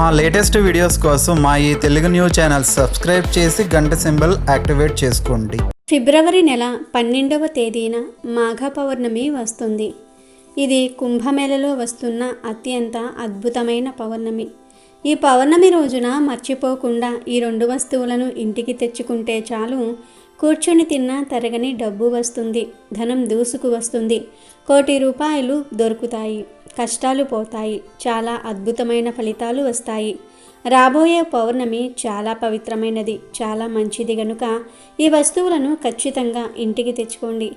మా latest videos కోసం మా ఈ తెలుగు న్యూస్ ఛానల్ సబ్స్క్రైబ్ చేసి గంట సింబల్ యాక్టివేట్ చేసుకోండి. ఫిబ్రవరి నెల 12వ తేదీన మాఘ పౌర్ణమి వస్తుంది. ఇది కుంభమేళలో వస్తున్న అత్యంత అద్భుతమైన పౌర్ణమి. ఈ పౌర్ణమి రోజున మర్చిపోకుండా ఈ 2 వస్తువులను ఇంటికి తెచ్చుకుంటే చాలు. కూర్చొని తిన్నా తరగని డబ్బు వస్తుంది, ధనం దూసుకు వస్తుంది, 1 కోటి రూపాయలు దొరుకుతాయి, కష్టాలు పోతాయి, చాలా అద్భుతమైన ఫలితాలు వస్తాయి. రాబోయే పౌర్ణమి చాలా పవిత్రమైనది, చాలా మంచిది గనుక ఈ వస్తువులను ఖచ్చితంగా ఇంటికి తెచ్చుకోండి.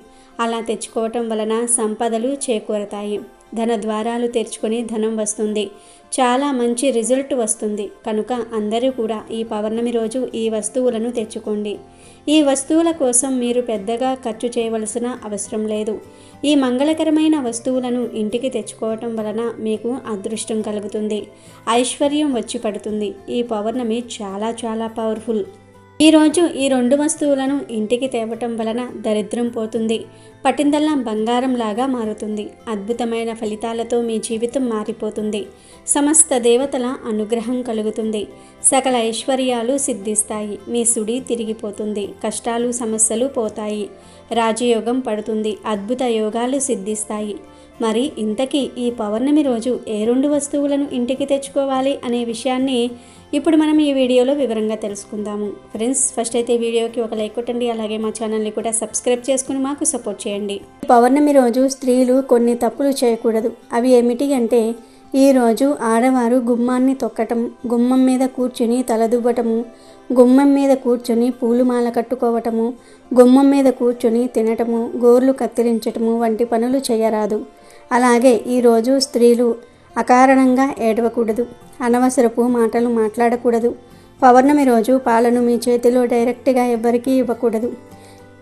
అలా తెచ్చుకోవటం వలన సంపదలు చేకూరతాయి, ధన ద్వారాలు తెరుచుకొని ధనం వస్తుంది, చాలా మంచి రిజల్ట్ వస్తుంది. కనుక అందరూ కూడా ఈ పౌర్ణమి రోజు ఈ వస్తువులను తెచ్చుకోండి. ఈ వస్తువుల కోసం మీరు పెద్దగా ఖర్చు చేయవలసిన అవసరం లేదు. ఈ మంగళకరమైన వస్తువులను ఇంటికి తెచ్చుకోవటం వలన మీకు అదృష్టం కలుగుతుంది, ఐశ్వర్యం వచ్చి పడుతుంది. ఈ పౌర్ణమి చాలా చాలా పవర్ఫుల్. ఈరోజు ఈ 2 వస్తువులను ఇంటికి తేవటం వలన దరిద్రం పోతుంది, పట్టిందల్లా బంగారంలాగా మారుతుంది, అద్భుతమైన ఫలితాలతో మీ జీవితం మారిపోతుంది, సమస్త దేవతల అనుగ్రహం కలుగుతుంది, సకల ఐశ్వర్యాలు సిద్ధిస్తాయి, మీ సుడి తిరిగిపోతుంది, కష్టాలు సమస్యలు పోతాయి, రాజయోగం పడుతుంది, అద్భుత యోగాలు సిద్ధిస్తాయి. మరి ఇంతకీ ఈ పౌర్ణమి రోజు ఏ 2 వస్తువులను ఇంటికి తెచ్చుకోవాలి అనే విషయాన్ని ఇప్పుడు మనం ఈ వీడియోలో వివరంగా తెలుసుకుందాము. ఫ్రెండ్స్, ఫస్ట్ అయితే వీడియోకి ఒక లైక్ కొట్టండి, అలాగే మా ఛానల్ని కూడా సబ్స్క్రైబ్ చేసుకుని మాకు సపోర్ట్ చేయండి. పౌర్ణమి రోజు స్త్రీలు కొన్ని తప్పులు చేయకూడదు. అవి ఏమిటి అంటే, ఈరోజు ఆడవారు గుమ్మాన్ని తొక్కటం, గుమ్మం మీద కూర్చుని తలదువ్వటము, గుమ్మం మీద కూర్చొని పూలుమాల కట్టుకోవటము, గుమ్మం మీద కూర్చొని తినటము, గోర్లు కత్తిరించటము వంటి పనులు చేయరాదు. అలాగే ఈరోజు స్త్రీలు అకారణంగా ఏడవకూడదు, అనవసరపు మాటలు మాట్లాడకూడదు. పౌర్ణమి రోజు పాలను మీ చేతిలో డైరెక్ట్గా ఎవ్వరికీ ఇవ్వకూడదు,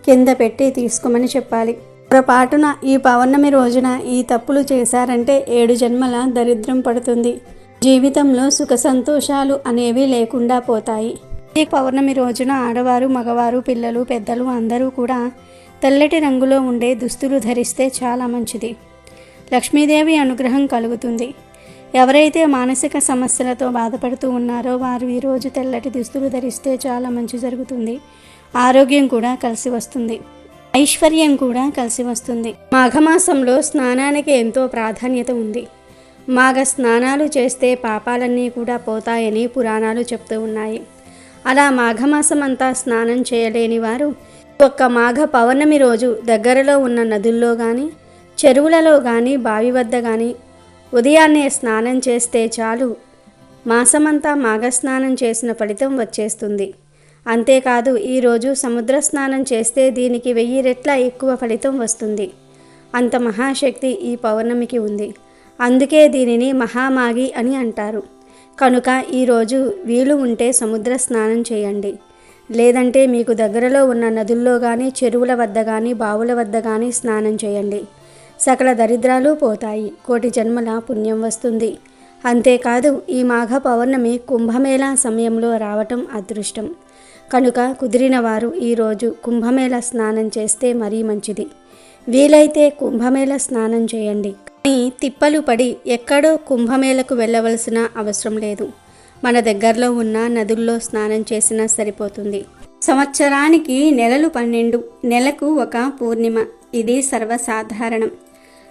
కింద పెట్టి తీసుకోమని చెప్పాలి. పొరపాటున ఈ పౌర్ణమి రోజున ఈ తప్పులు చేశారంటే 7 జన్మల దరిద్రం పడుతుంది, జీవితంలో సుఖ సంతోషాలు అనేవి లేకుండా పోతాయి. ఈ పౌర్ణమి రోజున ఆడవారు, మగవారు, పిల్లలు, పెద్దలు అందరూ కూడా తెల్లటి రంగులో ఉండే దుస్తులు ధరిస్తే చాలా మంచిది. లక్ష్మీదేవి అనుగ్రహం కలుగుతుంది. ఎవరైతే మానసిక సమస్యలతో బాధపడుతూ ఉన్నారో వారు ఈరోజు తెల్లటి దుస్తులు ధరిస్తే చాలా మంచి జరుగుతుంది. ఆరోగ్యం కూడా కలిసి వస్తుంది, ఐశ్వర్యం కూడా కలిసి వస్తుంది. మాఘమాసంలో స్నానానికి ఎంతో ప్రాధాన్యత ఉంది. మాఘ స్నానాలు చేస్తే పాపాలన్నీ కూడా పోతాయని పురాణాలు చెప్తూ ఉన్నాయి. అలా మాఘమాసం అంతా స్నానం చేయలేని వారు ఒక్క మాఘ పౌర్ణమి రోజు దగ్గరలో ఉన్న నదుల్లో కానీ, చెరువులలో కానీ, బావి వద్ద కానీ ఉదయాన్నే స్నానం చేస్తే చాలు, మాసమంతా మాఘస్నానం చేసిన ఫలితం వచ్చేస్తుంది. అంతేకాదు, ఈరోజు సముద్ర స్నానం చేస్తే దీనికి 1000 రెట్ల ఎక్కువ ఫలితం వస్తుంది. అంత మహాశక్తి ఈ పౌర్ణమికి ఉంది. అందుకే దీనిని మహామాఘి అని అంటారు. కనుక ఈరోజు వీలు ఉంటే సముద్ర స్నానం చేయండి. లేదంటే మీకు దగ్గరలో ఉన్న నదుల్లో కానీ, చెరువుల వద్ద కానీ, బావుల వద్ద కానీ స్నానం చేయండి. సకల దరిద్రాలు పోతాయి, 1 కోటి జన్మల పుణ్యం వస్తుంది. అంతేకాదు, ఈ మాఘ పౌర్ణమి కుంభమేళా సమయంలో రావటం అదృష్టం. కనుక కుదిరిన వారు ఈరోజు కుంభమేళ స్నానం చేస్తే మరీ మంచిది. వీలైతే కుంభమేళ స్నానం చేయండి, కానీ తిప్పలు పడి ఎక్కడో కుంభమేళకు వెళ్ళవలసిన అవసరం లేదు. మన దగ్గరలో ఉన్న నదుల్లో స్నానం చేసినా సరిపోతుంది. సంవత్సరానికి నెలలు 12, నెలకు ఒక పూర్ణిమ. ఇది సర్వసాధారణం.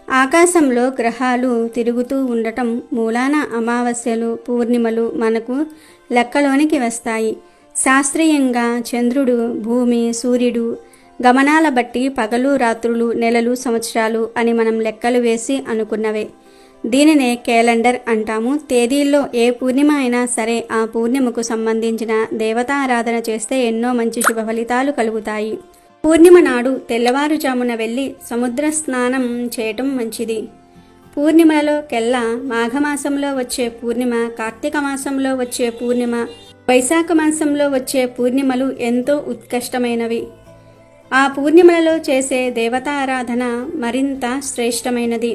ఆకాశంలో గ్రహాలు తిరుగుతూ ఉండటం మూలాన అమావాస్యలు, పూర్ణిమలు మనకు లెక్కలోనికి వస్తాయి. శాస్త్రీయంగా చంద్రుడు, భూమి, సూర్యుడు గమనాల బట్టి పగలు, రాత్రులు, నెలలు, సంవత్సరాలు అని మనం లెక్కలు వేసి అనుకున్నవే. దీనినే క్యాలెండర్ అంటాము. తేదీల్లో ఏ పూర్ణిమ అయినా సరే ఆ పూర్ణిమకు సంబంధించిన దేవతారాధన చేస్తే ఎన్నో మంచి శుభ ఫలితాలు కలుగుతాయి. పూర్ణిమ నాడు తెల్లవారుజామున వెళ్ళి సముద్ర స్నానం చేయటం మంచిది. పూర్ణిమలలో కెల్లా మాఘమాసంలో వచ్చే పూర్ణిమ, కార్తీక మాసంలో వచ్చే పూర్ణిమ, వైశాఖ మాసంలో వచ్చే పూర్ణిమలు ఎంతో ఉత్కృష్టమైనవి. ఆ పూర్ణిమలలో చేసే దేవతారాధన మరింత శ్రేష్టమైనది.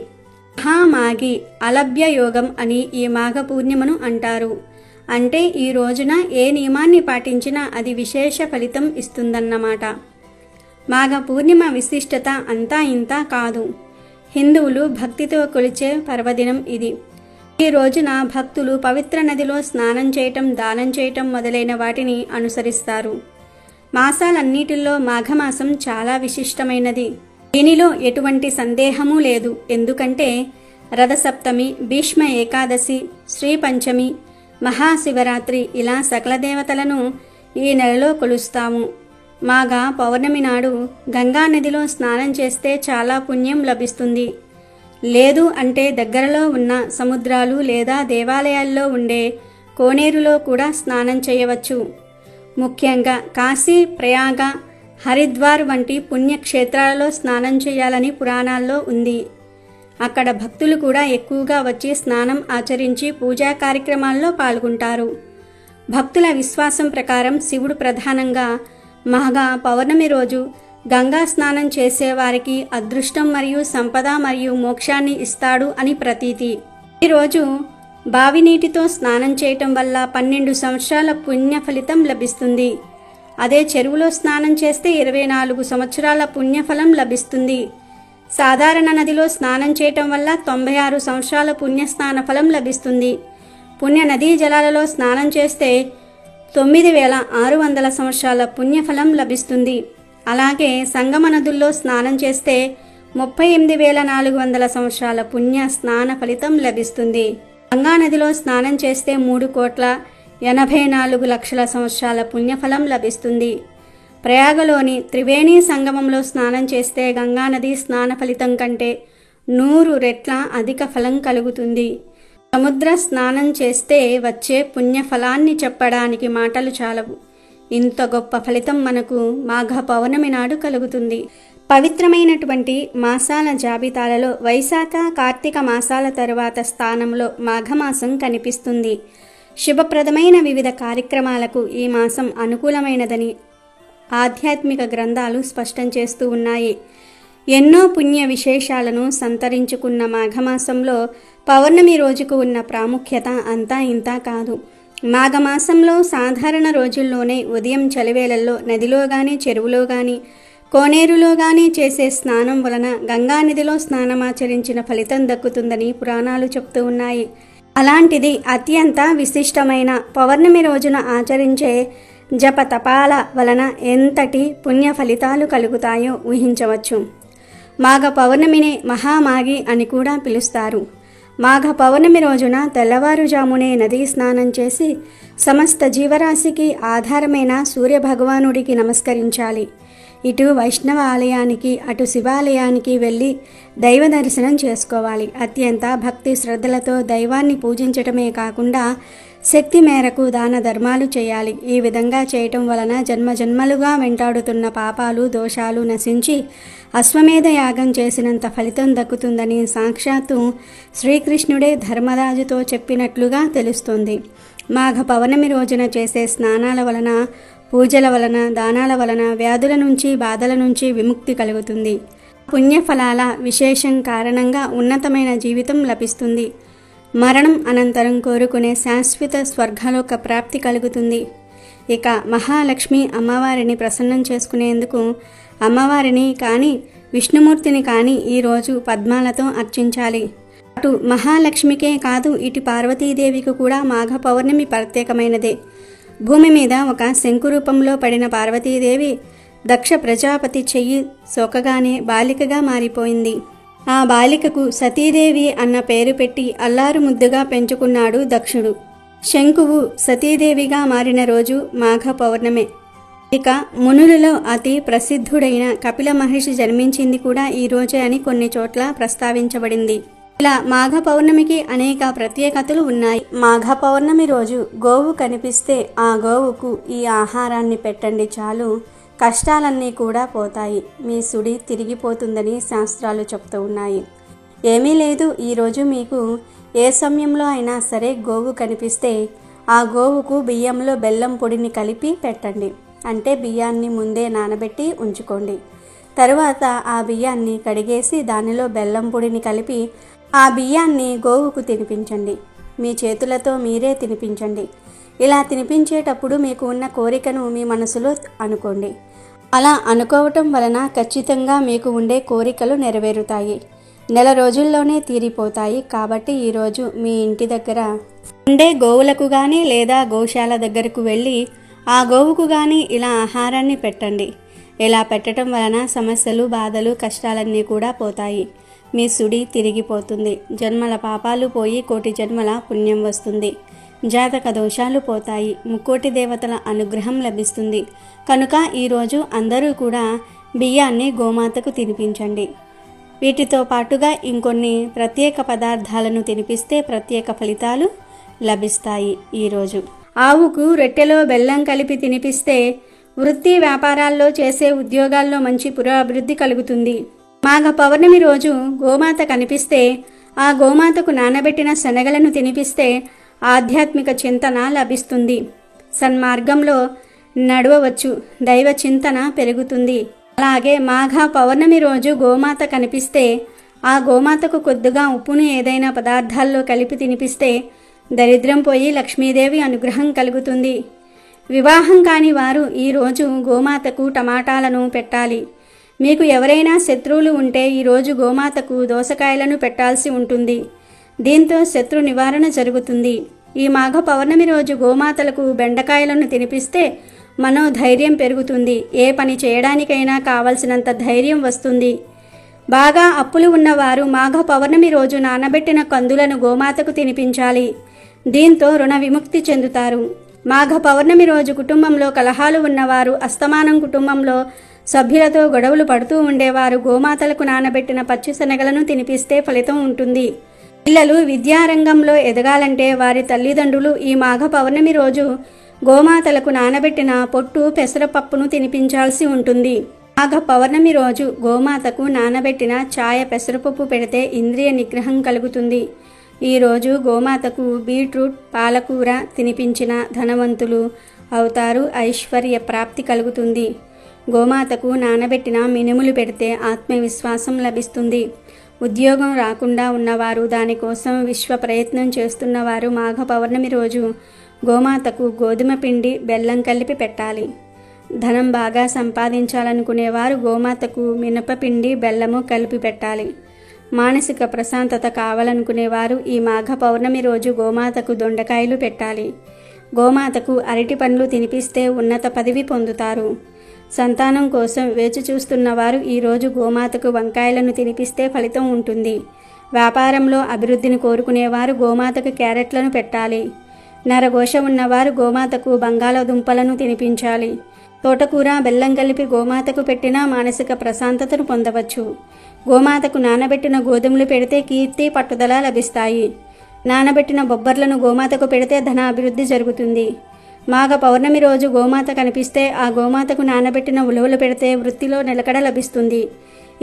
మహామాఘి అలభ్య యోగం అని ఈ మాఘ పూర్ణిమను అంటారు. అంటే ఈ రోజున ఏ నియమాన్ని పాటించినా అది విశేష ఫలితం ఇస్తుందన్నమాట. మాఘ పూర్ణిమ విశిష్టత అంతా ఇంతా కాదు. హిందువులు భక్తితో కొలిచే పర్వదినం ఇది. ఈ రోజున భక్తులు పవిత్ర నదిలో స్నానం చేయటం, దానం చేయటం మొదలైన వాటిని అనుసరిస్తారు. మాసాలన్నిటిల్లో మాఘమాసం చాలా విశిష్టమైనది. దీనిలో ఎటువంటి సందేహమూ లేదు. ఎందుకంటే రథసప్తమి, భీష్మ ఏకాదశి, శ్రీ పంచమి, మహాశివరాత్రి ఇలా సకల దేవతలను ఈ నెలలో కొలుస్తాము. మాఘ పౌర్ణమి నాడు గంగానదిలో స్నానం చేస్తే చాలా పుణ్యం లభిస్తుంది. లేదు అంటే దగ్గరలో ఉన్న సముద్రాలు లేదా దేవాలయాల్లో ఉండే కోనేరులో కూడా స్నానం చేయవచ్చు. ముఖ్యంగా కాశీ, ప్రయాగ, హరిద్వార్ వంటి పుణ్యక్షేత్రాలలో స్నానం చేయాలని పురాణాల్లో ఉంది. అక్కడ భక్తులు కూడా ఎక్కువగా వచ్చి స్నానం ఆచరించి పూజా కార్యక్రమాల్లో పాల్గొంటారు. భక్తుల విశ్వాసం ప్రకారం శివుడు ప్రధానంగా మాఘ పౌర్ణమి రోజు గంగా స్నానం చేసేవారికి అదృష్టం మరియు సంపద మరియు మోక్షాన్ని ఇస్తాడు అని ప్రతీతి. ఈరోజు బావి నీటితో స్నానం చేయటం వల్ల 12 సంవత్సరాల పుణ్య ఫలితం లభిస్తుంది. అదే చెరువులో స్నానం చేస్తే 24 సంవత్సరాల పుణ్యఫలం లభిస్తుంది. సాధారణ నదిలో స్నానం చేయటం వల్ల 96 సంవత్సరాల పుణ్యస్నాన ఫలం లభిస్తుంది. పుణ్య నదీ జలాలలో స్నానం చేస్తే 9600 సంవత్సరాల పుణ్యఫలం లభిస్తుంది. అలాగే సంగమ నదుల్లో స్నానం చేస్తే 38400 సంవత్సరాల పుణ్య స్నాన ఫలితం లభిస్తుంది. గంగా నదిలో స్నానం చేస్తే 3,84,00,000 సంవత్సరాల పుణ్యఫలం లభిస్తుంది. ప్రయాగలోని త్రివేణి సంగమంలో స్నానం చేస్తే గంగానది స్నాన ఫలితం కంటే 100 రెట్ల అధిక ఫలం కలుగుతుంది. సముద్ర స్నానం చేస్తే వచ్చే పుణ్యఫలాన్ని చెప్పడానికి మాటలు చాలవు. ఇంత గొప్ప ఫలితం మనకు మాఘ పౌర్ణమి నాడు కలుగుతుంది. పవిత్రమైనటువంటి మాసాల జాబితాలలో వైశాఖ, కార్తీక మాసాల తరువాత స్థానంలో మాఘమాసం కనిపిస్తుంది. శుభప్రదమైన వివిధ కార్యక్రమాలకు ఈ మాసం అనుకూలమైనదని ఆధ్యాత్మిక గ్రంథాలు స్పష్టం చేస్తూ ఉన్నాయి. ఎన్నో పుణ్య విశేషాలను సంతరించుకున్న మాఘమాసంలో పౌర్ణమి రోజుకు ఉన్న ప్రాముఖ్యత అంతా ఇంతా కాదు. మాఘమాసంలో సాధారణ రోజుల్లోనే ఉదయం చలివేళల్లో నదిలో కానీ, చెరువులో కానీ, కోనేరులో కానీ చేసే స్నానం వలన గంగానదిలో స్నానమాచరించిన ఫలితం దక్కుతుందని పురాణాలు చెప్తూ ఉన్నాయి. అలాంటిది అత్యంత విశిష్టమైన పౌర్ణమి రోజున ఆచరించే జప తపాల వలన ఎంతటి పుణ్య ఫలితాలు కలుగుతాయో ఊహించవచ్చు. మాఘ పౌర్ణమినే మహామాఘి అని కూడా పిలుస్తారు. మాఘ పౌర్ణమి రోజున తెల్లవారుజామునే నదీ స్నానం చేసి సమస్త జీవరాశికి ఆధారమైన సూర్యభగవానుడికి నమస్కరించాలి. ఇటు వైష్ణవ ఆలయానికి, అటు శివాలయానికి వెళ్ళి దైవ దర్శనం చేసుకోవాలి. అత్యంత భక్తి శ్రద్ధలతో దైవాన్ని పూజించటమే కాకుండా శక్తి మేరకు దాన ధర్మాలు చేయాలి. ఈ విధంగా చేయటం వలన జన్మజన్మలుగా వెంటాడుతున్న పాపాలు, దోషాలు నశించి అశ్వమేధ యాగం చేసినంత ఫలితం దక్కుతుందని సాక్షాత్తు శ్రీకృష్ణుడే ధర్మరాజుతో చెప్పినట్లుగా తెలుస్తుంది. మాఘ పౌర్ణమి రోజున చేసే స్నానాల వలన, పూజల వలన, దానాల వలన వ్యాధుల నుంచి, బాధల నుంచి విముక్తి కలుగుతుంది. పుణ్యఫలాల విశేషం కారణంగా ఉన్నతమైన జీవితం లభిస్తుంది. మరణం అనంతరం కోరుకునే శాశ్వత స్వర్గలోక ప్రాప్తి కలుగుతుంది. ఇక మహాలక్ష్మి అమ్మవారిని ప్రసన్నం చేసుకునేందుకు అమ్మవారిని కానీ, విష్ణుమూర్తిని కానీ ఈరోజు పద్మాలతో అర్చించాలి. అటు మహాలక్ష్మికే కాదు, ఇటు పార్వతీదేవికి కూడా మాఘ పౌర్ణమి ప్రత్యేకమైనదే. భూమి మీద ఒక శంకు రూపంలో పడిన పార్వతీదేవి దక్ష ప్రజాపతి చెయ్యి సోకగానే బాలికగా మారిపోయింది. ఆ బాలికకు సతీదేవి అన్న పేరు పెట్టి అల్లారు ముద్దుగా పెంచుకున్నాడు దక్షుడు. శంకువు సతీదేవిగా మారిన రోజు మాఘ పౌర్ణమే. ఇక మునులలో అతి ప్రసిద్ధుడైన కపిల మహర్షి జన్మించింది కూడా ఈ రోజే అని కొన్ని చోట్ల ప్రస్తావించబడింది. ఇలా మాఘ పౌర్ణమికి అనేక ప్రత్యేకతలు ఉన్నాయి. మాఘ పౌర్ణమి రోజు గోవు కనిపిస్తే ఆ గోవుకు ఈ ఆహారాన్ని పెట్టండి చాలు, కష్టాలన్నీ కూడా పోతాయి, మీ సుడి తిరిగిపోతుందని శాస్త్రాలు చెప్తూ ఉన్నాయి. ఏమీ లేదు, ఈరోజు మీకు ఏ సమయంలో అయినా సరే గోవు కనిపిస్తే ఆ గోవుకు బియ్యంలో బెల్లం పొడిని కలిపి పెట్టండి. అంటే బియ్యాన్ని ముందే నానబెట్టి ఉంచుకోండి. తరువాత ఆ బియ్యాన్ని కడిగేసి దానిలో బెల్లం పొడిని కలిపి ఆ బియ్యాన్ని గోవుకు తినిపించండి. మీ చేతులతో మీరే తినిపించండి. ఇలా తినిపించేటప్పుడు మీకు ఉన్న కోరికను మీ మనసులో అనుకోండి. అలా అనుకోవటం వలన ఖచ్చితంగా మీకు ఉండే కోరికలు నెరవేరుతాయి. నెల రోజుల్లోనే తీరిపోతాయి. కాబట్టి ఈరోజు మీ ఇంటి దగ్గర ఉండే గోవులకు కానీ లేదా గోశాల దగ్గరకు వెళ్ళి ఆ గోవుకు కానీ ఇలా ఆహారాన్ని పెట్టండి. ఇలా పెట్టడం వలన సమస్యలు, బాధలు, కష్టాలన్నీ కూడా పోతాయి. మీ సుడి తిరిగిపోతుంది. జన్మల పాపాలు పోయి కోటి జన్మల పుణ్యం వస్తుంది. జాతక దోషాలు పోతాయి. ముక్కోటి దేవతల అనుగ్రహం లభిస్తుంది. కనుక ఈరోజు అందరూ కూడా బియ్యాన్ని గోమాతకు తినిపించండి. వీటితో పాటుగా ఇంకొన్ని ప్రత్యేక పదార్థాలను తినిపిస్తే ప్రత్యేక ఫలితాలు లభిస్తాయి. ఈరోజు ఆవుకు రొట్టెలో బెల్లం కలిపి తినిపిస్తే వృత్తి వ్యాపారాల్లో చేసే ఉద్యోగాల్లో మంచి పురోభివృద్ధి కలుగుతుంది. మాఘ పౌర్ణమి రోజు గోమాత కనిపిస్తే ఆ గోమాతకు నానబెట్టిన శనగలను తినిపిస్తే ఆధ్యాత్మిక చింతన లభిస్తుంది. సన్మార్గంలో నడవవచ్చు. దైవ చింతన పెరుగుతుంది. అలాగే మాఘ పౌర్ణమి రోజు గోమాత కనిపిస్తే ఆ గోమాతకు కొద్దిగా ఉప్పును ఏదైనా పదార్థాల్లో కలిపి తినిపిస్తే దరిద్రం పోయి లక్ష్మీదేవి అనుగ్రహం కలుగుతుంది. వివాహం కాని వారు ఈరోజు గోమాతకు టమాటాలను పెట్టాలి. మీకు ఎవరైనా శత్రువులు ఉంటే ఈరోజు గోమాతకు దోసకాయలను పెట్టాల్సి ఉంటుంది. దీంతో శత్రు నివారణ జరుగుతుంది. ఈ మాఘ పౌర్ణమి రోజు గోమాతలకు బెండకాయలను తినిపిస్తే మనోధైర్యం పెరుగుతుంది. ఏ పని చేయడానికైనా కావలసినంత ధైర్యం వస్తుంది. బాగా అప్పులు ఉన్నవారు మాఘ పౌర్ణమి రోజు నానబెట్టిన కందులను గోమాతకు తినిపించాలి. దీంతో రుణ విముక్తి చెందుతారు. మాఘ పౌర్ణమి రోజు కుటుంబంలో కలహాలు ఉన్నవారు, అస్తమానం కుటుంబంలో సభ్యులతో గొడవలు పడుతూ ఉండేవారు గోమాతలకు నానబెట్టిన పచ్చిశనగలను తినిపిస్తే ఫలితం ఉంటుంది. పిల్లలు విద్యారంగంలో ఎదగాలంటే వారి తల్లిదండ్రులు ఈ మాఘ పౌర్ణమి రోజు గోమాతలకు నానబెట్టిన పొట్టు పెసరపప్పును తినిపించాల్సి ఉంటుంది. మాఘ పౌర్ణమి రోజు గోమాతకు నానబెట్టిన ఛాయ పెసరపప్పు పెడితే ఇంద్రియ నిగ్రహం కలుగుతుంది. ఈరోజు గోమాతకు బీట్రూట్, పాలకూర తినిపించిన ధనవంతులు అవుతారు. ఐశ్వర్య ప్రాప్తి కలుగుతుంది. గోమాతకు నానబెట్టిన మినుములు పెడితే ఆత్మవిశ్వాసం లభిస్తుంది. ఉద్యోగం రాకుండా ఉన్నవారు, దానికోసం విశ్వ ప్రయత్నం చేస్తున్నవారు మాఘ పౌర్ణమి రోజు గోమాతకు గోధుమ పిండి, బెల్లం కలిపి పెట్టాలి. ధనం బాగా సంపాదించాలనుకునేవారు గోమాతకు మినపపిండి, బెల్లము కలిపి పెట్టాలి. మానసిక ప్రశాంతత కావాలనుకునేవారు ఈ మాఘ పౌర్ణమి రోజు గోమాతకు దొండకాయలు పెట్టాలి. గోమాతకు అరటి పండ్లు తినిపిస్తే ఉన్నత పదవి పొందుతారు. సంతానం కోసం వేచి చూస్తున్నవారు ఈరోజు గోమాతకు వంకాయలను తినిపిస్తే ఫలితం ఉంటుంది. వ్యాపారంలో అభివృద్ధిని కోరుకునేవారు గోమాతకు క్యారెట్లను పెట్టాలి. నరఘోష ఉన్నవారు గోమాతకు బంగాళదుంపలను తినిపించాలి. తోటకూర, బెల్లం కలిపి గోమాతకు పెట్టినా మానసిక ప్రశాంతతను పొందవచ్చు. గోమాతకు నానబెట్టిన గోధుమలు పెడితే కీర్తి, పట్టుదల లభిస్తాయి. నానబెట్టిన బొబ్బర్లను గోమాతకు పెడితే ధన అభివృద్ధి జరుగుతుంది. మాఘ పౌర్ణమి రోజు గోమాత కనిపిస్తే ఆ గోమాతకు నానబెట్టిన ఉలవలు పెడితే వృత్తిలో నిలకడ లభిస్తుంది.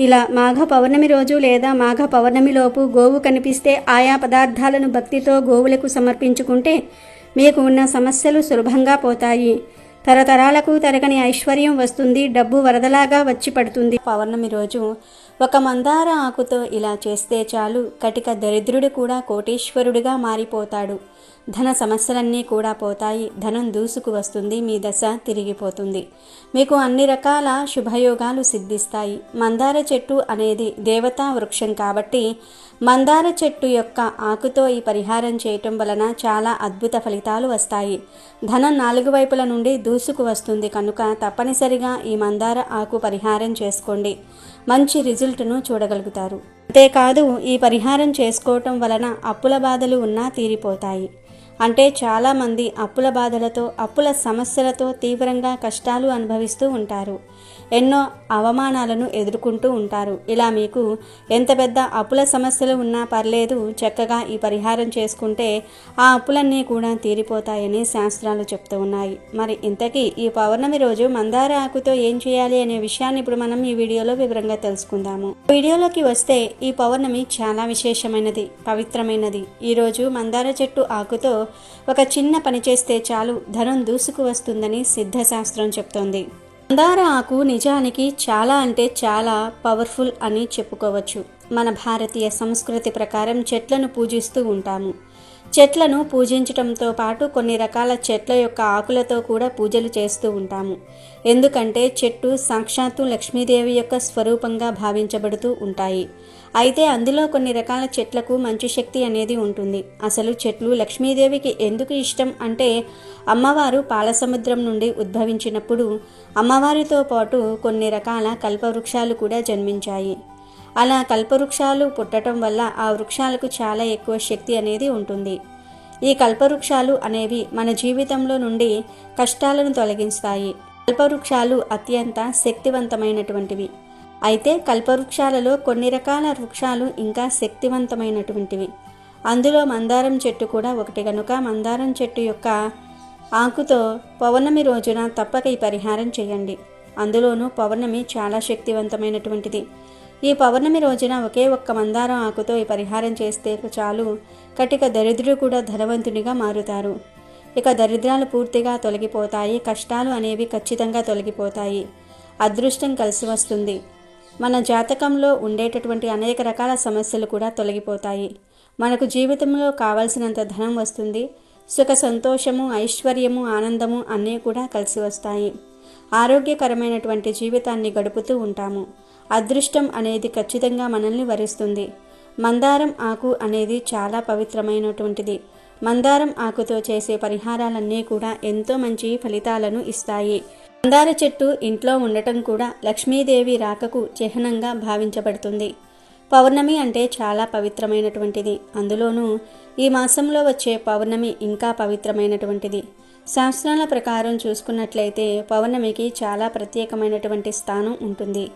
ఇలా మాఘ పౌర్ణమి రోజు లేదా మాఘ పౌర్ణమిలోపు గోవు కనిపిస్తే ఆయా పదార్థాలను భక్తితో గోవులకు సమర్పించుకుంటే మీకు ఉన్న సమస్యలు సులభంగా పోతాయి. తరతరాలకు తరగని ఐశ్వర్యం వస్తుంది. డబ్బు వరదలాగా వచ్చి పడుతుంది. పౌర్ణమి రోజు ఒక మందార ఆకుతో ఇలా చేస్తే చాలు, కటిక దరిద్రుడు కూడా కోటీశ్వరుడిగా మారిపోతాడు. ధన సమస్యలన్నీ కూడా పోతాయి. ధనం దూసుకు వస్తుంది. మీ దశ తిరిగిపోతుంది. మీకు అన్ని రకాల శుభయోగాలు సిద్ధిస్తాయి. మందార చెట్టు అనేది దేవతా వృక్షం కాబట్టి మందార చెట్టు యొక్క ఆకుతో ఈ పరిహారం చేయటం వలన చాలా అద్భుత ఫలితాలు వస్తాయి. ధనం 4 వైపుల నుండి దూసుకు వస్తుంది. కనుక తప్పనిసరిగా ఈ మందార ఆకు పరిహారం చేసుకోండి. మంచి రిజల్ట్ను చూడగలుగుతారు. అంతేకాదు ఈ పరిహారం చేసుకోవటం వలన అప్పుల బాధలు ఉన్నా తీరిపోతాయి. అంటే చాలామంది అప్పుల బాధలతో, అప్పుల సమస్యలతో తీవ్రంగా కష్టాలు అనుభవిస్తూ ఉంటారు. ఎన్నో అవమానాలను ఎదుర్కొంటూ ఉంటారు. ఇలా మీకు ఎంత పెద్ద అప్పుల సమస్యలు ఉన్నా పర్లేదు, చక్కగా ఈ పరిహారం చేసుకుంటే ఆ అప్పులన్నీ కూడా తీరిపోతాయని శాస్త్రాలు చెప్తూ ఉన్నాయి. మరి ఇంతకీ ఈ పౌర్ణమి రోజు మందార ఆకుతో ఏం చేయాలి అనే విషయాన్ని ఇప్పుడు మనం ఈ వీడియోలో వివరంగా తెలుసుకుందాము. వీడియోలోకి వస్తే ఈ పౌర్ణమి చాలా విశేషమైనది, పవిత్రమైనది. ఈరోజు మందార చెట్టు ఆకుతో ఒక చిన్న పని చేస్తే చాలు, ధనం దూసుకు వస్తుందని సిద్ధశాస్త్రం చెప్తోంది. మందార ఆకు నిజానికి చాలా అంటే చాలా పవర్ఫుల్ అని చెప్పుకోవచ్చు. మన భారతీయ సంస్కృతి ప్రకారం చెట్లను పూజిస్తూ ఉంటాము. చెట్లను పూజించటంతో పాటు కొన్ని రకాల చెట్ల యొక్క ఆకులతో కూడా పూజలు చేస్తూ ఉంటాము. ఎందుకంటే చెట్టు సాక్షాత్తు లక్ష్మీదేవి యొక్క స్వరూపంగా భావించబడుతూ ఉంటాయి. అయితే అందులో కొన్ని రకాల చెట్లకు మంచి శక్తి అనేది ఉంటుంది. అసలు చెట్లు లక్ష్మీదేవికి ఎందుకు ఇష్టం అంటే, అమ్మవారు పాలసముద్రం నుండి ఉద్భవించినప్పుడు అమ్మవారితో పాటు కొన్ని రకాల కల్పవృక్షాలు కూడా జన్మించాయి. అలా కల్పవృక్షాలు పుట్టడం వల్ల ఆ వృక్షాలకు చాలా ఎక్కువ శక్తి అనేది ఉంటుంది. ఈ కల్పవృక్షాలు అనేవి మన జీవితంలో నుండి కష్టాలను తొలగిస్తాయి. కల్పవృక్షాలు అత్యంత శక్తివంతమైనటువంటివి. అయితే కల్పవృక్షాలలో కొన్ని రకాల వృక్షాలు ఇంకా శక్తివంతమైనటువంటివి. అందులో మందారం చెట్టు కూడా ఒకటి కనుక మందారం చెట్టు యొక్క ఆకుతో పౌర్ణమి రోజున తప్పక ఈ పరిహారం చేయండి. అందులోనూ పౌర్ణమి చాలా శక్తివంతమైనటువంటిది. ఈ పౌర్ణమి రోజున ఒకే ఒక్క మందారం ఆకుతో ఈ పరిహారం చేస్తే చాలు, కటిక దరిద్రుడు కూడా ధనవంతునిగా మారుతారు. ఇక దరిద్రాలు పూర్తిగా తొలగిపోతాయి. కష్టాలు అనేవి ఖచ్చితంగా తొలగిపోతాయి. అదృష్టం కలిసి వస్తుంది. మన జాతకంలో ఉండేటటువంటి అనేక రకాల సమస్యలు కూడా తొలగిపోతాయి. మనకు జీవితంలో కావలసినంత ధనం వస్తుంది. సుఖ సంతోషము, ఐశ్వర్యము, ఆనందము అన్నీ కూడా కలిసి వస్తాయి. ఆరోగ్యకరమైనటువంటి జీవితాన్ని గడుపుతూ ఉంటాము. అదృష్టం అనేది ఖచ్చితంగా మనల్ని వరిస్తుంది. మందారం ఆకు అనేది చాలా పవిత్రమైనటువంటిది. మందారం ఆకుతో చేసే పరిహారాలన్నీ కూడా ఎంతో మంచి ఫలితాలను ఇస్తాయి. మందార చెట్టు ఇంట్లో ఉండటం కూడా లక్ష్మీదేవి రాకకు చిహ్నంగా భావించబడుతుంది. పౌర్ణమి అంటే చాలా పవిత్రమైనటువంటిది. అందులోనూ ఈ మాసంలో వచ్చే పౌర్ణమి ఇంకా పవిత్రమైనటువంటిది. శాస్త్రాల ప్రకారం చూసుకున్నట్లయితే పౌర్ణమికి చాలా ప్రత్యేకమైనటువంటి స్థానం ఉంటుంది.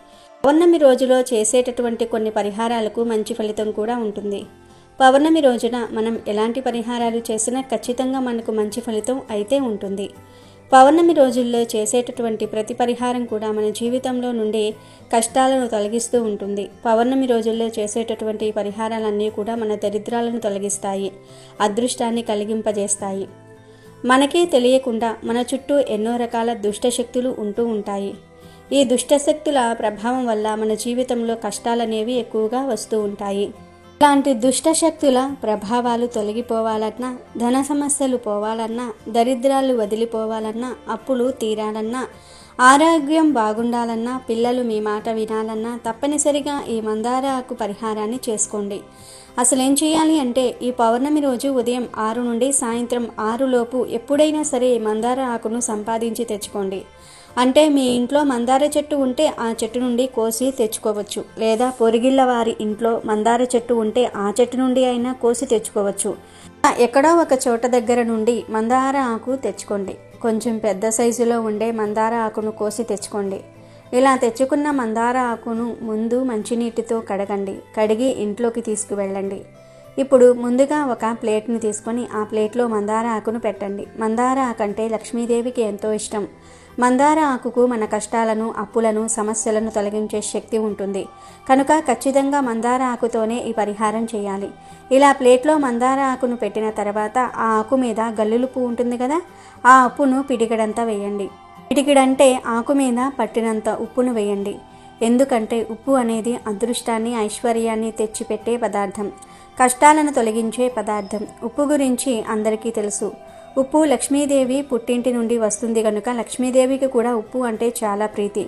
పౌర్ణమి రోజులో చేసేటటువంటి కొన్ని పరిహారాలకు మంచి ఫలితం కూడా ఉంటుంది. పౌర్ణమి రోజున మనం ఎలాంటి పరిహారాలు చేసినా ఖచ్చితంగా మనకు మంచి ఫలితం అయితే ఉంటుంది. పౌర్ణమి రోజుల్లో చేసేటటువంటి ప్రతి పరిహారం కూడా మన జీవితంలో నుండి కష్టాలను తొలగిస్తూ ఉంటుంది. పౌర్ణమి రోజుల్లో చేసేటటువంటి పరిహారాలన్నీ కూడా మన దరిద్రాలను తొలగిస్తాయి, అదృష్టాన్ని కలిగింపజేస్తాయి. మనకే తెలియకుండా మన చుట్టూ ఎన్నో రకాల దుష్టశక్తులు ఉంటూ ఉంటాయి. ఈ దుష్టశక్తుల ప్రభావం వల్ల మన జీవితంలో కష్టాలనేవి ఎక్కువగా వస్తూ ఉంటాయి. ఇలాంటి దుష్టశక్తుల ప్రభావాలు తొలగిపోవాలన్నా, ధన సమస్యలు పోవాలన్నా, దరిద్రాలు వదిలిపోవాలన్నా, అప్పులు తీరాలన్నా, ఆరోగ్యం బాగుండాలన్నా, పిల్లలు మీ మాట వినాలన్నా తప్పనిసరిగా ఈ మందార ఆకు పరిహారాన్ని చేసుకోండి. అసలు ఏం చేయాలి అంటే, ఈ పౌర్ణమి రోజు ఉదయం 6 నుండి సాయంత్రం 6 లోపు ఎప్పుడైనా సరే మందార ఆకును సంపాదించి తెచ్చుకోండి. అంటే మీ ఇంట్లో మందార చెట్టు ఉంటే ఆ చెట్టు నుండి కోసి తెచ్చుకోవచ్చు. లేదా పొరిగిళ్ళ వారి ఇంట్లో మందార చెట్టు ఉంటే ఆ చెట్టు నుండి అయినా కోసి తెచ్చుకోవచ్చు. ఎక్కడో ఒక చోట దగ్గర నుండి మందార ఆకు తెచ్చుకోండి. కొంచెం పెద్ద సైజులో ఉండే మందార ఆకును కోసి తెచ్చుకోండి. ఇలా తెచ్చుకున్న మందార ఆకును ముందు మంచినీటితో కడగండి. కడిగి ఇంట్లోకి తీసుకువెళ్ళండి. ఇప్పుడు ముందుగా ఒక ప్లేట్ని తీసుకొని ఆ ప్లేట్లో మందార ఆకును పెట్టండి. మందార ఆకు అంటే లక్ష్మీదేవికి ఎంతో ఇష్టం. మందార ఆకుకు మన కష్టాలను, అప్పులను, సమస్యలను తొలగించే శక్తి ఉంటుంది. కనుక ఖచ్చితంగా మందార ఆకుతోనే ఈ పరిహారం చేయాలి. ఇలా ప్లేట్లో మందార ఆకును పెట్టిన తర్వాత ఆ ఆకు మీద గల్లులుపు ఉంటుంది కదా, ఆ ఉప్పును పిడిగడంతా వేయండి. పిడికిడంటే ఆకు మీద పట్టినంత ఉప్పును వేయండి. ఎందుకంటే ఉప్పు అనేది అదృష్టాన్ని, ఐశ్వర్యాన్ని తెచ్చిపెట్టే పదార్థం, కష్టాలను తొలగించే పదార్థం. ఉప్పు గురించి అందరికీ తెలుసు. ఉప్పు లక్ష్మీదేవి పుట్టింటి నుండి వస్తుంది కనుక లక్ష్మీదేవికి కూడా ఉప్పు అంటే చాలా ప్రీతి.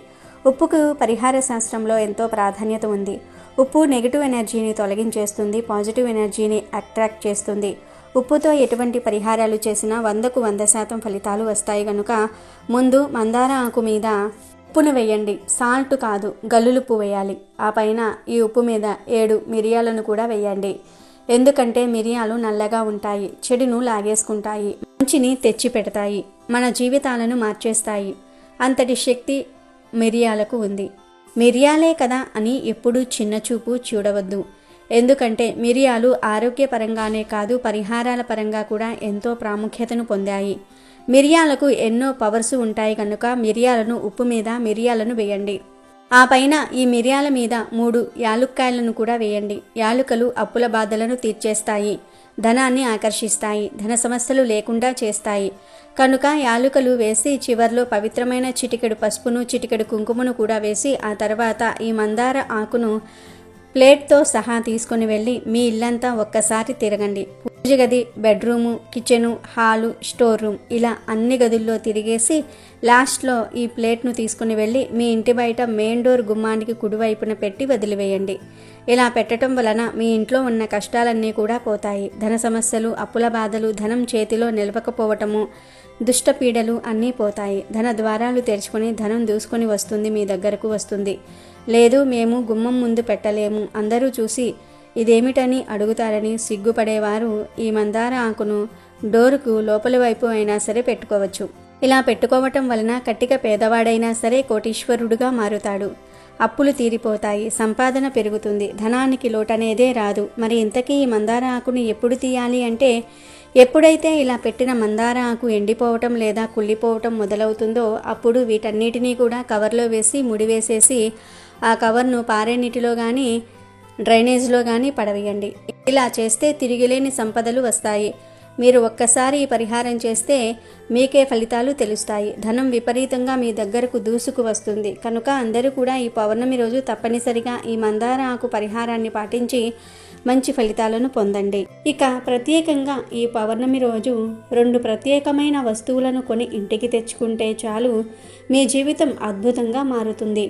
ఉప్పుకు పరిహార శాస్త్రంలో ఎంతో ప్రాధాన్యత ఉంది. ఉప్పు నెగిటివ్ ఎనర్జీని తొలగించేస్తుంది, పాజిటివ్ ఎనర్జీని అట్రాక్ట్ చేస్తుంది. ఉప్పుతో ఎటువంటి పరిహారాలు చేసినా 100కు 100% ఫలితాలు వస్తాయి కనుక ముందు మందార ఆకు మీద ఉప్పును వేయండి. సాల్ట్ కాదు, గల్లులుప్పు వేయాలి. ఆ పైన ఈ ఉప్పు మీద 7 మిరియాలను కూడా వేయండి. ఎందుకంటే మిరియాలు నల్లగా ఉంటాయి, చెడును లాగేసుకుంటాయి, మంచిని తెచ్చి పెడతాయి, మన జీవితాలను మార్చేస్తాయి. అంతటి శక్తి మిరియాలకు ఉంది. మిరియాలే కదా అని ఎప్పుడూ చిన్న చూపు చూడవద్దు. ఎందుకంటే మిరియాలు ఆరోగ్యపరంగానే కాదు, పరిహారాల పరంగా కూడా ఎంతో ప్రాముఖ్యతను పొందాయి. మిరియాలకు ఎన్నో పవర్స్ ఉంటాయి కనుక మిరియాలను ఉప్పు మీద మిరియాలను వేయండి. ఆ పైన ఈ మిరియాల మీద 3 యాలుక్కాయలను కూడా వేయండి. యాలుకలు అప్పుల బాధలను తీర్చేస్తాయి, ధనాన్ని ఆకర్షిస్తాయి, ధన సమస్యలు లేకుండా చేస్తాయి. కనుక యాలుకలు వేసి చివర్లో పవిత్రమైన చిటికెడు పసుపును, చిటికెడు కుంకుమను కూడా వేసి ఆ తర్వాత ఈ మందార ఆకును ప్లేట్తో సహా తీసుకుని వెళ్ళి మీ ఇల్లంతా ఒక్కసారి తిరగండి. పూజ గది, bedroom, kitchen, hall, store room ఇలా అన్ని గదుల్లో తిరిగేసి లాస్ట్లో ఈ ప్లేట్ను తీసుకుని వెళ్ళి మీ ఇంటి బయట మెయిన్ డోర్ గుమ్మానికి కుడివైపున పెట్టి వదిలివేయండి. ఇలా పెట్టడం వలన మీ ఇంట్లో ఉన్న కష్టాలన్నీ కూడా పోతాయి. ధన సమస్యలు, అప్పుల బాధలు, ధనం చేతిలో నిలవకపోవటము, దుష్ట పీడలు అన్నీ పోతాయి. ధన ద్వారాలు తెరుచుకొని ధనం దూసుకొని వస్తుంది, మీ దగ్గరకు వస్తుంది. లేదు మేము గుమ్మం ముందు పెట్టలేము, అందరూ చూసి ఇదేమిటని అడుగుతారని సిగ్గుపడేవారు ఈ మందార ఆకును డోరుకు లోపలి వైపు అయినా సరే పెట్టుకోవచ్చు. ఇలా పెట్టుకోవటం వలన కట్టిక పేదవాడైనా సరే కోటీశ్వరుడుగా మారుతాడు. అప్పులు తీరిపోతాయి, సంపాదన పెరుగుతుంది, ధనానికి లోటనేదే రాదు. మరి ఇంతకీ ఈ మందార ఆకును ఎప్పుడు తీయాలి అంటే, ఎప్పుడైతే ఇలా పెట్టిన మందార ఆకు ఎండిపోవటం లేదా కుళ్ళిపోవటం మొదలవుతుందో అప్పుడు వీటన్నిటినీ కూడా కవర్లో వేసి ముడివేసేసి ఆ కవర్ను పారే నీటిలో కానీ డ్రైనేజ్లో కానీ పడవేయండి. ఇలా చేస్తే తిరిగిలేని సంపదలు వస్తాయి. మీరు ఒక్కసారి ఈ పరిహారం చేస్తే మీకే ఫలితాలు తెలుస్తాయి. ధనం విపరీతంగా మీ దగ్గరకు దూసుకు వస్తుంది. కనుక అందరూ కూడా ఈ పౌర్ణమి రోజు తప్పనిసరిగా ఈ మందార ఆకు పరిహారాన్ని పాటించి మంచి ఫలితాలను పొందండి. ఇక ప్రత్యేకంగా ఈ పౌర్ణమి రోజు 2 ప్రత్యేకమైన వస్తువులను కొని ఇంటికి తెచ్చుకుంటే చాలు, మీ జీవితం అద్భుతంగా మారుతుంది.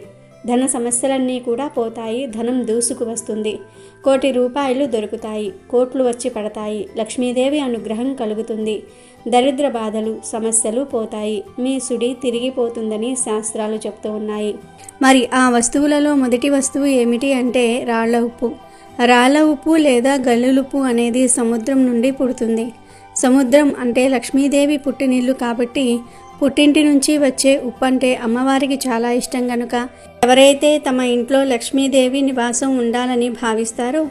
ధన సమస్యలన్నీ కూడా పోతాయి, ధనం దూసుకు వస్తుంది, కోటి రూపాయలు దొరుకుతాయి, కోట్లు వచ్చి పడతాయి, లక్ష్మీదేవి అనుగ్రహం కలుగుతుంది, దరిద్ర బాధలు సమస్యలు పోతాయి, మీ సుడి తిరిగిపోతుందని శాస్త్రాలు చెప్తూ ఉన్నాయి. మరి ఆ వస్తువులలో మొదటి వస్తువు ఏమిటి అంటే రాళ్ల ఉప్పు. రాళ్ల ఉప్పు లేదా గల్లులుప్పు అనేది సముద్రం నుండి పుడుతుంది. సముద్రం అంటే లక్ష్మీదేవి పుట్టినిల్లు కాబట్టి పుట్టింటి నుంచి వచ్చే ఉప్పు అంటే అమ్మవారికి చాలా ఇష్టం కనుక ఎవరైతే తమ ఇంట్లో లక్ష్మీదేవి నివాసం ఉండాలని భావిస్తారో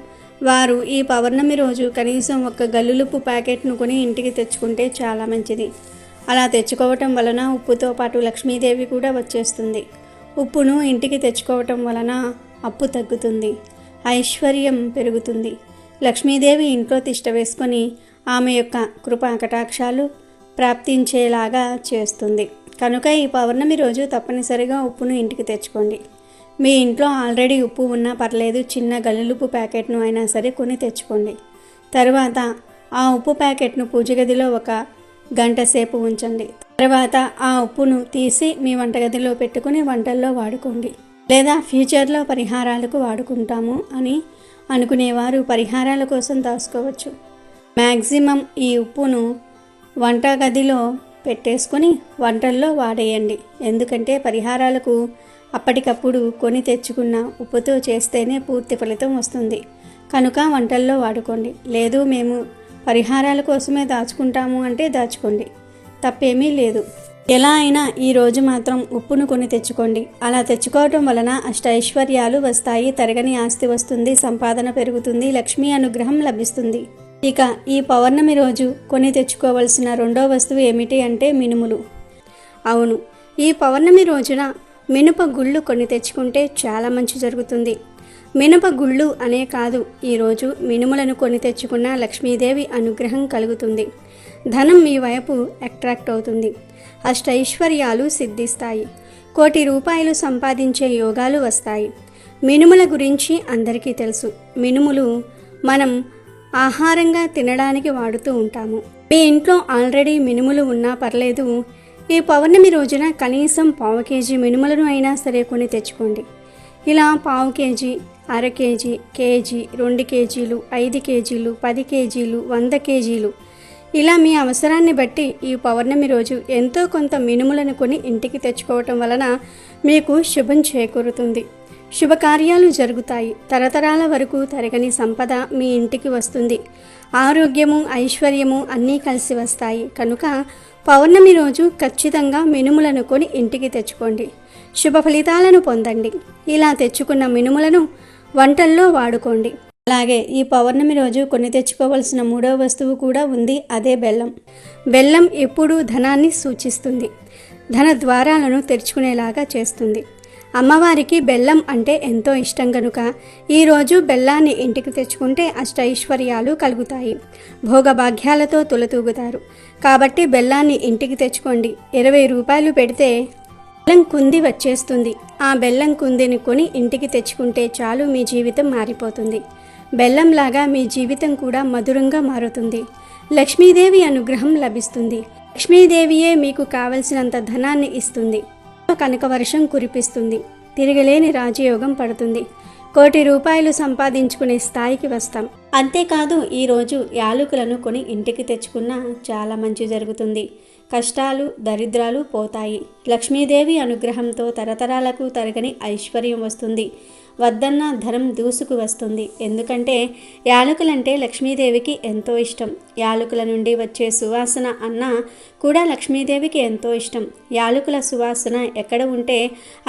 వారు ఈ పౌర్ణమి రోజు కనీసం 1 గల్లులుప్పు ప్యాకెట్ను కొని ఇంటికి తెచ్చుకుంటే చాలా మంచిది. అలా తెచ్చుకోవటం వలన ఉప్పుతో పాటు లక్ష్మీదేవి కూడా వచ్చేస్తుంది. ఉప్పును ఇంటికి తెచ్చుకోవటం వలన అప్పు తగ్గుతుంది, ఐశ్వర్యం పెరుగుతుంది, లక్ష్మీదేవి ఇంట్లో తిష్ట వేసుకొని ఆమె యొక్క కృపా కటాక్షాలు ప్రాప్తించేలాగా చేస్తుంది. కనుక ఈ పౌర్ణమి రోజు తప్పనిసరిగా ఉప్పును ఇంటికి తెచ్చుకోండి. మీ ఇంట్లో ఆల్రెడీ ఉప్పు ఉన్నా పర్లేదు, చిన్న గల్లులుప్పు ప్యాకెట్ను అయినా సరే కొని తెచ్చుకోండి. తర్వాత ఆ ఉప్పు ప్యాకెట్ను పూజ గదిలో 1 గంట సేపు ఉంచండి. తర్వాత ఆ ఉప్పును తీసి మీ వంటగదిలో పెట్టుకుని వంటల్లో వాడుకోండి. లేదా ఫ్యూచర్లో పరిహారాలకు వాడుకుంటాము అని అనుకునేవారు పరిహారాల కోసం దాచుకోవచ్చు. మ్యాక్సిమం ఈ ఉప్పును వంటగదిలో పెట్టేసుకొని వంటల్లో వాడేయండి. ఎందుకంటే పరిహారాలకు అప్పటికప్పుడు కొని తెచ్చుకున్న ఉప్పుతో చేస్తేనే పూర్తి ఫలితం వస్తుంది. కనుక వంటల్లో వాడుకోండి. లేదు మేము పరిహారాల కోసమే దాచుకుంటాము అంటే దాచుకోండి, తప్పేమీ లేదు. ఎలా అయినా ఈరోజు మాత్రం ఉప్పును కొని తెచ్చుకోండి. అలా తెచ్చుకోవటం వలన అష్టైశ్వర్యాలు వస్తాయి, తరగని ఆస్తి వస్తుంది, సంపాదన పెరుగుతుంది, లక్ష్మీ అనుగ్రహం లభిస్తుంది. ఇక ఈ పౌర్ణమి రోజు కొని తెచ్చుకోవలసిన 2వ వస్తువు ఏమిటి అంటే మినుములు. అవును, ఈ పౌర్ణమి రోజున మినప గుళ్ళు కొని తెచ్చుకుంటే చాలా మంచి జరుగుతుంది. మినప గుళ్ళు అనే కాదు, ఈరోజు మినుములను కొని తెచ్చుకున్న లక్ష్మీదేవి అనుగ్రహం కలుగుతుంది. ధనం మీ వైపు అట్రాక్ట్ అవుతుంది, అష్టైశ్వర్యాలు సిద్ధిస్తాయి, కోటి రూపాయలు సంపాదించే యోగాలు వస్తాయి. మినుముల గురించి అందరికీ తెలుసు. మినుములు మనం ఆహారంగా తినడానికి వాడుతూ ఉంటాము. మీ ఇంట్లో ఆల్రెడీ మినుములు ఉన్నా పర్లేదు, ఈ పౌర్ణమి రోజున కనీసం 1/4 కేజీ మినుములను అయినా సరే కొని తెచ్చుకోండి. ఇలా 1/4 కేజీ, అర కేజీ, కేజీ, 2 కేజీలు, 5 కేజీలు, 10 కేజీలు, 100 కేజీలు ఇలా మీ అవసరాన్ని బట్టి ఈ పౌర్ణమి రోజు ఎంతో కొంత మినుములను కొని ఇంటికి తెచ్చుకోవటం వలన మీకు శుభం చేకూరుతుంది. శుభకార్యాలు జరుగుతాయి, తరతరాల వరకు తరగని సంపద మీ ఇంటికి వస్తుంది, ఆరోగ్యము ఐశ్వర్యము అన్నీ కలిసి వస్తాయి. కనుక పౌర్ణమి రోజు ఖచ్చితంగా మినుములను కొని ఇంటికి తెచ్చుకోండి, శుభ ఫలితాలను పొందండి. ఇలా తెచ్చుకున్న మినుములను వంటల్లో వాడుకోండి. అలాగే ఈ పౌర్ణమి రోజు కొని తెచ్చుకోవలసిన 3వ వస్తువు కూడా ఉంది, అదే బెల్లం. బెల్లం ఎప్పుడూ ధనాన్ని సూచిస్తుంది, ధన ద్వారాలను తెరుచుకునేలాగా చేస్తుంది. అమ్మవారికి బెల్లం అంటే ఎంతో ఇష్టం కనుక ఈరోజు బెల్లాన్ని ఇంటికి తెచ్చుకుంటే అష్టైశ్వర్యాలు కలుగుతాయి, భోగభాగ్యాలతో తులతూగుతారు. కాబట్టి బెల్లాన్ని ఇంటికి తెచ్చుకోండి. 20 రూపాయలు పెడితే బెల్లం కుంది వచ్చేస్తుంది. ఆ బెల్లం కుందిని కొని ఇంటికి తెచ్చుకుంటే చాలు, మీ జీవితం మారిపోతుంది. బెల్లంలాగా మీ జీవితం కూడా మధురంగా మారుతుంది. లక్ష్మీదేవి అనుగ్రహం లభిస్తుంది. లక్ష్మీదేవియే మీకు కావలసినంత ధనాన్ని ఇస్తుంది. కనక వర్షం కురిపిస్తుంది. తిరగలేని రాజయోగం పడుతుంది. కోటి రూపాయలు సంపాదించుకునే స్థాయికి వస్తాం. అంతేకాదు ఈరోజు యాలకులను కొని ఇంటికి తెచ్చుకున్నా చాలా మంచి జరుగుతుంది. కష్టాలు దరిద్రాలు పోతాయి. లక్ష్మీదేవి అనుగ్రహంతో తరతరాలకు తరగని ఐశ్వర్యం వస్తుంది. వద్దన్న ధనం దూసుకు వస్తుంది. ఎందుకంటే యాలకులంటే లక్ష్మీదేవికి ఎంతో ఇష్టం. యాలకుల నుండి వచ్చే సువాసన అన్న కూడా లక్ష్మీదేవికి ఎంతో ఇష్టం. యాలకుల సువాసన ఎక్కడ ఉంటే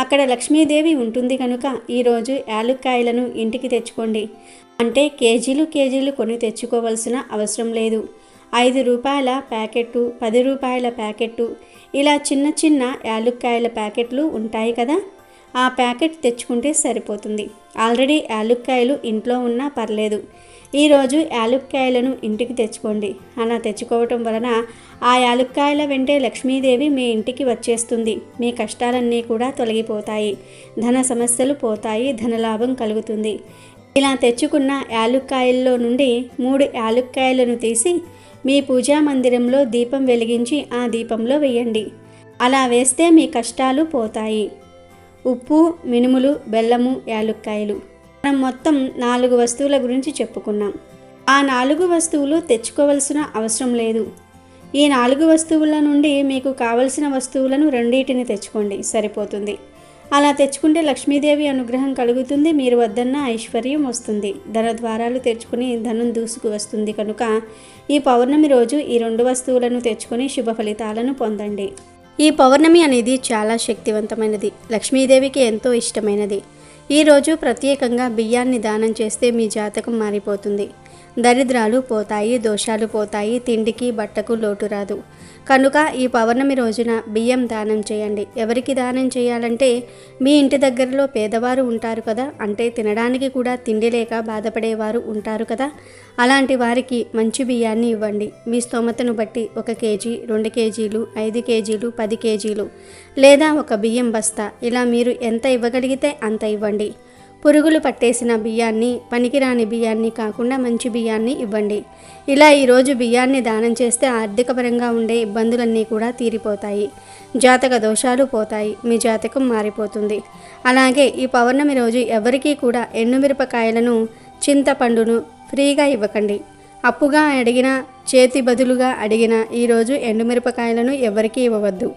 అక్కడ లక్ష్మీదేవి ఉంటుంది కనుక ఈరోజు యాలుక్కాయలను ఇంటికి తెచ్చుకోండి. అంటే కేజీలు కొని తెచ్చుకోవాల్సిన అవసరం లేదు. 5 రూపాయల ప్యాకెట్టు, 10 రూపాయల ప్యాకెట్టు, ఇలా చిన్న చిన్న యాలుక్కాయల ప్యాకెట్లు ఉంటాయి కదా, ఆ ప్యాకెట్ తెచ్చుకుంటే సరిపోతుంది. ఆల్రెడీ యాలుక్కాయలు ఇంట్లో ఉన్నా పర్లేదు. ఈరోజు యాలుక్కాయలను ఇంటికి తెచ్చుకోండి. అలా తెచ్చుకోవటం వలన ఆ యాలుక్కాయల వెంటే లక్ష్మీదేవి మీ ఇంటికి వచ్చేస్తుంది. మీ కష్టాలన్నీ కూడా తొలగిపోతాయి. ధన సమస్యలు పోతాయి. ధనలాభం కలుగుతుంది. ఇలా తెచ్చుకున్న యాలుక్కాయల్లో నుండి 3 యాలుక్కాయలను తీసి మీ పూజా మందిరంలో దీపం వెలిగించి ఆ దీపంలో వేయండి. అలా వేస్తే మీ కష్టాలు పోతాయి. ఉప్పు, మినుములు, బెల్లము, యాలుక్కాయలు, మనం మొత్తం 4 వస్తువుల గురించి చెప్పుకున్నాం. ఆ 4 వస్తువులు తెచ్చుకోవలసిన అవసరం లేదు. ఈ 4 వస్తువుల నుండి మీకు కావలసిన వస్తువులను 2 తెచ్చుకోండి, సరిపోతుంది. అలా తెచ్చుకుంటే లక్ష్మీదేవి అనుగ్రహం కలుగుతుంది. మీరు వద్దన్న ఐశ్వర్యం వస్తుంది. ధన ద్వారాలు తెచ్చుకుని ధనం దూసుకు వస్తుంది. కనుక ఈ పౌర్ణమి రోజు ఈ 2 వస్తువులను తెచ్చుకొని శుభ ఫలితాలను పొందండి. ఈ పౌర్ణమి అనేది చాలా శక్తివంతమైనది. లక్ష్మీదేవికి ఎంతో ఇష్టమైనది. ఈరోజు ప్రత్యేకంగా బియ్యాన్ని దానం చేస్తే మీ జాతకం మారిపోతుంది. దరిద్రాలు పోతాయి. దోషాలు పోతాయి. తిండికి బట్టకు లోటు రాదు. కనుక ఈ పౌర్ణమి రోజున బియ్యం దానం చేయండి. ఎవరికి దానం చేయాలంటే మీ ఇంటి దగ్గరలో పేదవారు ఉంటారు కదా, అంటే తినడానికి కూడా తిండి లేక బాధపడేవారు ఉంటారు కదా, అలాంటి వారికి మంచి బియ్యాన్ని ఇవ్వండి. మీ స్తోమతను బట్టి 1 కేజీ, 2 కేజీలు, 5 కేజీలు, 10 కేజీలు లేదా 1 బియ్యం బస్తా, ఇలా మీరు ఎంత ఇవ్వగలిగితే అంత ఇవ్వండి. పురుగులు పట్టేసిన బియ్యాన్ని, పనికిరాని బియ్యాన్ని కాకుండా మంచి బియ్యాన్ని ఇవ్వండి. ఇలా ఈరోజు బియ్యాన్ని దానం చేస్తే ఆర్థికపరంగా ఉండే ఇబ్బందులన్నీ కూడా తీరిపోతాయి. జాతక దోషాలు పోతాయి. మీ జాతకం మారిపోతుంది. అలాగే ఈ పౌర్ణమి రోజు ఎవరికీ కూడా ఎండుమిరపకాయలను, చింతపండును ఫ్రీగా ఇవ్వకండి. అప్పుగా అడిగినా, చేతి బదులుగా అడిగినా ఈరోజు ఎండుమిరపకాయలను ఎవరికీ ఇవ్వవద్దు.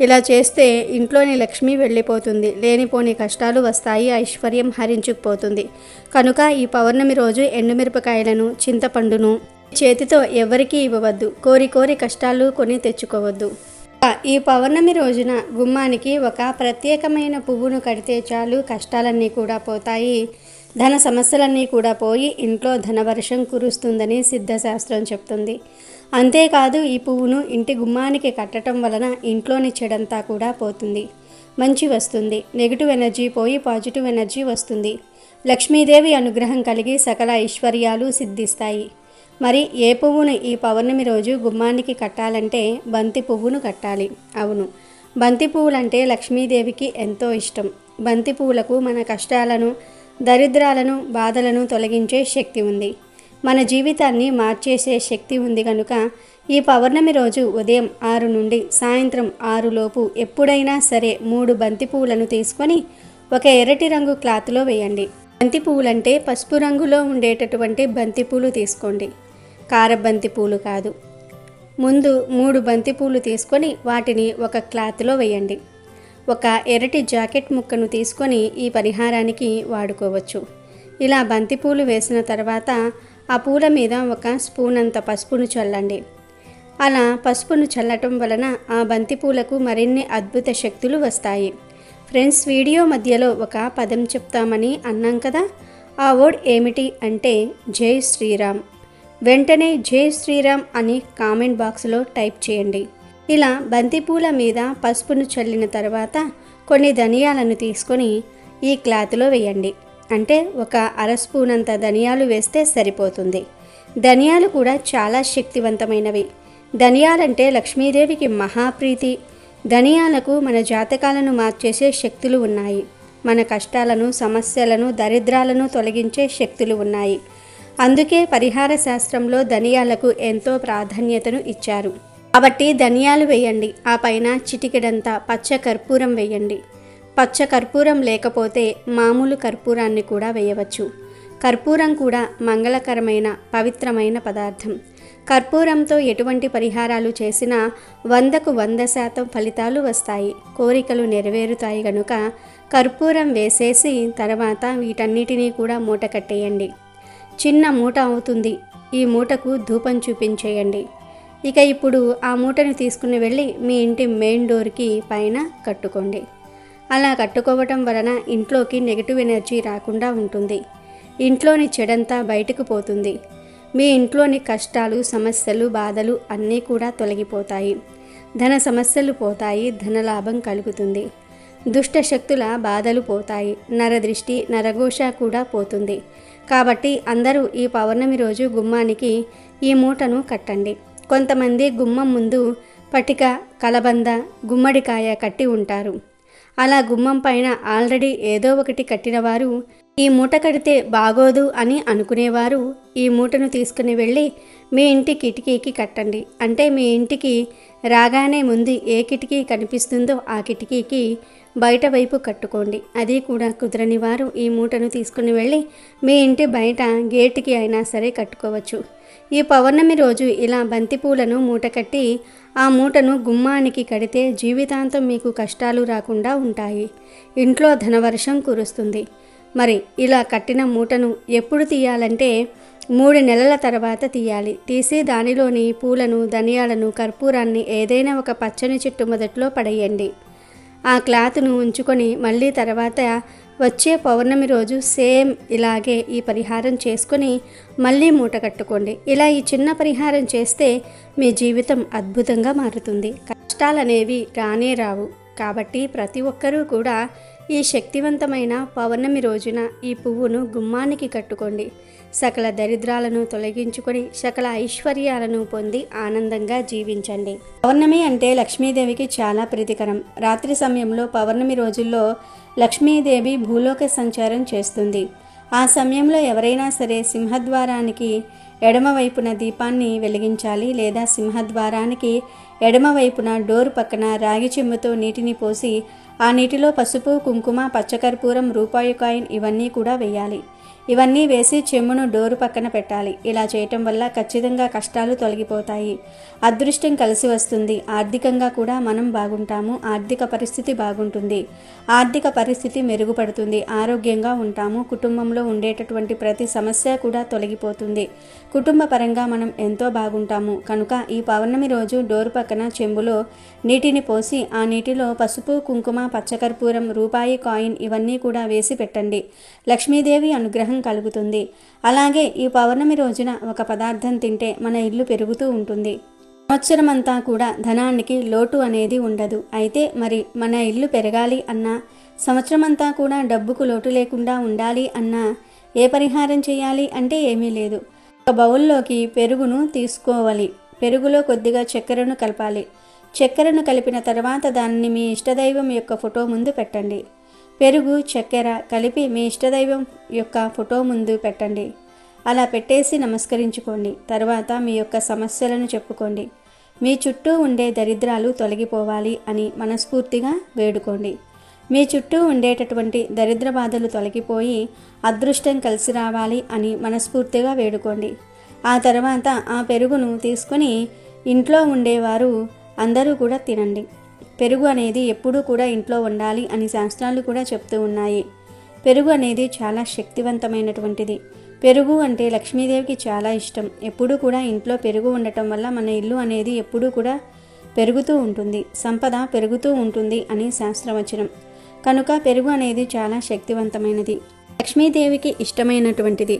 ఇలా చేస్తే ఇంట్లోని లక్ష్మి వెళ్ళిపోతుంది. లేనిపోని కష్టాలు వస్తాయి. ఐశ్వర్యం హరించుకుపోతుంది. కనుక ఈ పౌర్ణమి రోజు ఎండుమిరపకాయలను, చింతపండును చేతితో ఎవరికీ ఇవ్వవద్దు. కోరి కష్టాలు కొని తెచ్చుకోవద్దు. ఈ పౌర్ణమి రోజున గుమ్మానికి ఒక ప్రత్యేకమైన పువ్వును కడితే చాలు, కష్టాలన్నీ కూడా పోతాయి. ధన సమస్యలన్నీ కూడా పోయి ఇంట్లో ధనవర్షం కురుస్తుందని సిద్ధశాస్త్రం చెప్తుంది. అంతేకాదు ఈ పువ్వును ఇంటి గుమ్మానికి కట్టడం వలన ఇంట్లోని చెడంతా కూడా పోతుంది. మంచి వస్తుంది. నెగిటివ్ ఎనర్జీ పోయి పాజిటివ్ ఎనర్జీ వస్తుంది. లక్ష్మీదేవి అనుగ్రహం కలిగి సకల ఐశ్వర్యాలు సిద్ధిస్తాయి. మరి ఏ పువ్వును ఈ పౌర్ణమి రోజు గుమ్మానికి కట్టాలంటే బంతి పువ్వును కట్టాలి. అవును, బంతి పువ్వులంటే లక్ష్మీదేవికి ఎంతో ఇష్టం. బంతి పువ్వులకు మన కష్టాలను, దరిద్రాలను, బాధలను తొలగించే శక్తి ఉంది. మన జీవితాన్ని మార్చేసే శక్తి ఉంది. కనుక ఈ పౌర్ణమి రోజు ఉదయం 6 నుండి సాయంత్రం 6 లోపు ఎప్పుడైనా సరే 3 బంతి పువ్వులను తీసుకొని ఒక ఎర్రటి రంగు క్లాత్లో వేయండి. బంతి పువ్వులంటే పసుపు రంగులో ఉండేటటువంటి బంతి పూలు తీసుకోండి. కారబంతి పూలు కాదు. ముందు 3 బంతి పూలు తీసుకొని వాటిని ఒక క్లాత్లో వేయండి. ఒక ఎర్రటి జాకెట్ ముక్కను తీసుకొని ఈ పరిహారానికి వాడుకోవచ్చు. ఇలా బంతిపూలు వేసిన తర్వాత ఆ పూల మీద 1 స్పూన్ అంత పసుపును చల్లండి. అలా పసుపును చల్లటం వలన ఆ బంతిపూలకు మరిన్ని అద్భుత శక్తులు వస్తాయి. ఫ్రెండ్స్, వీడియో మధ్యలో ఒక పదం చెప్తామని అన్నాం కదా, ఆ వర్డ్ ఏమిటి అంటే జై శ్రీరామ్. వెంటనే జై శ్రీరామ్ అని కామెంట్ బాక్స్లో టైప్ చేయండి. ఇలా బంతిపూల మీద పసుపును చల్లిన తర్వాత కొన్ని ధనియాలను తీసుకొని ఈ క్లాత్లో వేయండి. అంటే 1/2 స్పూన్ అంత ధనియాలు వేస్తే సరిపోతుంది. ధనియాలు కూడా చాలా శక్తివంతమైనవి. ధనియాలంటే లక్ష్మీదేవికి మహాప్రీతి. ధనియాలకు మన జాతకాలను మార్చేసే శక్తులు ఉన్నాయి. మన కష్టాలను, సమస్యలను, దరిద్రాలను తొలగించే శక్తులు ఉన్నాయి. అందుకే పరిహార శాస్త్రంలో ధనియాలకు ఎంతో ప్రాధాన్యతను ఇచ్చారు. కాబట్టి ధనియాలు వేయండి. ఆ పైన చిటికెడంత పచ్చ కర్పూరం వేయండి. పచ్చ కర్పూరం లేకపోతే మామూలు కర్పూరాన్ని కూడా వేయవచ్చు. కర్పూరం కూడా మంగళకరమైన పవిత్రమైన పదార్థం. కర్పూరంతో ఎటువంటి పరిహారాలు చేసినా 100కు 100% ఫలితాలు వస్తాయి, కోరికలు నెరవేరుతాయి. గనుక కర్పూరం వేసేసి తర్వాత వీటన్నిటినీ కూడా మూట కట్టేయండి. చిన్న మూట అవుతుంది. ఈ మూటకు ధూపం చూపించేయండి. ఇక ఇప్పుడు ఆ మూటను తీసుకుని వెళ్ళి మీ ఇంటి మెయిన్ డోర్కి పైన కట్టుకోండి. అలా కట్టుకోవటం వలన ఇంట్లోకి నెగిటివ్ ఎనర్జీ రాకుండా ఉంటుంది. ఇంట్లోని చెడంతా బయటకు పోతుంది. మీ ఇంట్లోని కష్టాలు, సమస్యలు, బాధలు అన్నీ కూడా తొలగిపోతాయి. ధన సమస్యలు పోతాయి, ధనలాభం కలుగుతుంది. దుష్ట శక్తుల బాధలు పోతాయి, నరదృష్టి, నరఘోష కూడా పోతుంది. కాబట్టి అందరూ ఈ పౌర్ణమి రోజు గుమ్మానికి ఈ మూటను కట్టండి. కొంతమంది గుమ్మం ముందు పటిక, కలబంద, గుమ్మడికాయ కట్టి ఉంటారు. అలా గుమ్మం పైన ఆల్రెడీ ఏదో ఒకటి కట్టిన వారు ఈ మూట కడితే బాగోదు అని అనుకునేవారు ఈ మూటను తీసుకుని వెళ్ళి మీ ఇంటి కిటికీకి కట్టండి. అంటే మీ ఇంటికి రాగానే ముందు ఏ కిటికీ కనిపిస్తుందో ఆ కిటికీకి బయట వైపు కట్టుకోండి. అది కూడా కుదరని వారు ఈ మూటను తీసుకుని వెళ్ళి మీ ఇంటి బయట గేటుకి అయినా సరే కట్టుకోవచ్చు. ఈ పౌర్ణమి రోజు ఇలా బంతిపూలను మూట కట్టి ఆ మూటను గుమ్మానికి కడితే జీవితాంతం మీకు కష్టాలు రాకుండా ఉంటాయి. ఇంట్లో ధనవర్షం కురుస్తుంది. మరి ఇలా కట్టిన మూటను ఎప్పుడు తీయాలంటే 3 నెలల తర్వాత తీయాలి. తీసి దానిలోని పూలను, ధనియాలను, కర్పూరాన్ని ఏదైనా ఒక పచ్చని చెట్టు మొదట్లో పడేయండి. ఆ క్లాత్ను ఉంచుకొని మళ్ళీ తర్వాత వచ్చే పౌర్ణమి రోజు సేమ్ ఇలాగే ఈ పరిహారం చేసుకొని మళ్ళీ మూట కట్టుకోండి. ఇలా ఈ చిన్న పరిహారం చేస్తే మీ జీవితం అద్భుతంగా మారుతుంది. కష్టాలనేవి రానే రావు. కాబట్టి ప్రతి ఒక్కరూ కూడా ఈ శక్తివంతమైన పౌర్ణమి రోజున ఈ పువ్వును గుమ్మానికి కట్టుకోండి. సకల దరిద్రాలను తొలగించుకొని సకల ఐశ్వర్యాలను పొంది ఆనందంగా జీవించండి. పౌర్ణమి అంటే లక్ష్మీదేవికి చాలా ప్రీతికరం. రాత్రి సమయంలో పౌర్ణమి రోజుల్లో లక్ష్మీదేవి భూలోక సంచారం చేస్తుంది. ఆ సమయంలో ఎవరైనా సరే సింహద్వారానికి ఎడమవైపున దీపాన్ని వెలిగించాలి. లేదా సింహద్వారానికి ఎడమవైపున డోరు పక్కన రాగి చెంబుతో నీటిని పోసి ఆ నీటిలో పసుపు, కుంకుమ, పచ్చకర్పూరం, రూపాయి కాయిన్ ఇవన్నీ కూడా వేయాలి. ఇవన్నీ వేసి చెంబును డోరు పక్కన పెట్టాలి. ఇలా చేయటం వల్ల ఖచ్చితంగా కష్టాలు తొలగిపోతాయి, అదృష్టం కలిసి వస్తుంది. ఆర్థికంగా కూడా మనం బాగుంటాము. ఆర్థిక పరిస్థితి బాగుంటుంది. ఆర్థిక పరిస్థితి మెరుగుపడుతుంది. ఆరోగ్యంగా ఉంటాము. కుటుంబంలో ఉండేటటువంటి ప్రతి సమస్య కూడా తొలగిపోతుంది. కుటుంబ పరంగా మనం ఎంతో బాగుంటాము. కనుక ఈ పౌర్ణమి రోజు డోరు పక్కన చెంబులో నీటిని పోసి ఆ నీటిలో పసుపు, కుంకుమ, పచ్చకర్పూరం, రూపాయి కాయిన్ ఇవన్నీ కూడా వేసి పెట్టండి. లక్ష్మీదేవి అనుగ్రహం కలుగుతుంది. అలాగే ఈ పౌర్ణమి రోజున ఒక పదార్థం తింటే మన ఇల్లు పెరుగుతూ ఉంటుంది. సంవత్సరం అంతా కూడా ధనానికి లోటు అనేది ఉండదు. అయితే మరి మన ఇల్లు పెరగాలి అన్నా, సంవత్సరం అంతా కూడా డబ్బుకు లోటు లేకుండా ఉండాలి అన్నా ఏ పరిహారం చేయాలి అంటే ఏమీ లేదు. ఒక బౌల్లోకి పెరుగును తీసుకోవాలి. పెరుగులో కొద్దిగా చక్కెరను కలపాలి. చక్కెరను కలిపిన తర్వాత దాన్ని మీ ఇష్టదైవం యొక్క ఫోటో ముందు పెట్టండి. పెరుగు, చక్కెర కలిపి మీ ఇష్టదైవం యొక్క ఫోటో ముందు పెట్టండి. అలా పెట్టేసి నమస్కరించుకోండి. తర్వాత మీ యొక్క సమస్యలను చెప్పుకోండి. మీ చుట్టూ ఉండే దరిద్రాలు తొలగిపోవాలి అని మనస్ఫూర్తిగా వేడుకోండి. మీ చుట్టూ ఉండేటటువంటి దరిద్ర బాధలు తొలగిపోయి అదృష్టం కలిసి రావాలి అని మనస్ఫూర్తిగా వేడుకోండి. ఆ తర్వాత ఆ పెరుగును తీసుకొని ఇంట్లో ఉండేవారు అందరూ కూడా తినండి. పెరుగు అనేది ఎప్పుడూ కూడా ఇంట్లో ఉండాలి అని శాస్త్రాలు కూడా చెప్తూ ఉన్నాయి. పెరుగు అనేది చాలా శక్తివంతమైనటువంటిది. పెరుగు అంటే లక్ష్మీదేవికి చాలా ఇష్టం. ఎప్పుడూ కూడా ఇంట్లో పెరుగు ఉండటం వల్ల మన ఇల్లు అనేది ఎప్పుడూ కూడా పెరుగుతూ ఉంటుంది, సంపద పెరుగుతూ ఉంటుంది అని శాస్త్రవచనం. కనుక పెరుగు అనేది చాలా శక్తివంతమైనది, లక్ష్మీదేవికి ఇష్టమైనటువంటిది.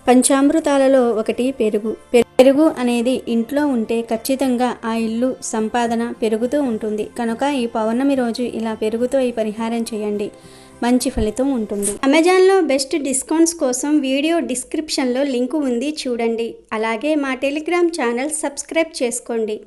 పంచామృతాలలో ఒకటి పెరుగు. పెరుగు అనేది ఇంట్లో ఉంటే ఖచ్చితంగా ఆ ఇల్లు సంపాదన పెరుగుతూ ఉంటుంది. కనుక ఈ పౌర్ణమి రోజు ఇలా పెరుగుతో ఈ పరిహారం చేయండి, మంచి ఫలితం ఉంటుంది. అమెజాన్లో బెస్ట్ డిస్కౌంట్స్ కోసం వీడియో డిస్క్రిప్షన్లో లింకు ఉంది, చూడండి. అలాగే మా టెలిగ్రామ్ ఛానల్ సబ్స్క్రైబ్ చేసుకోండి.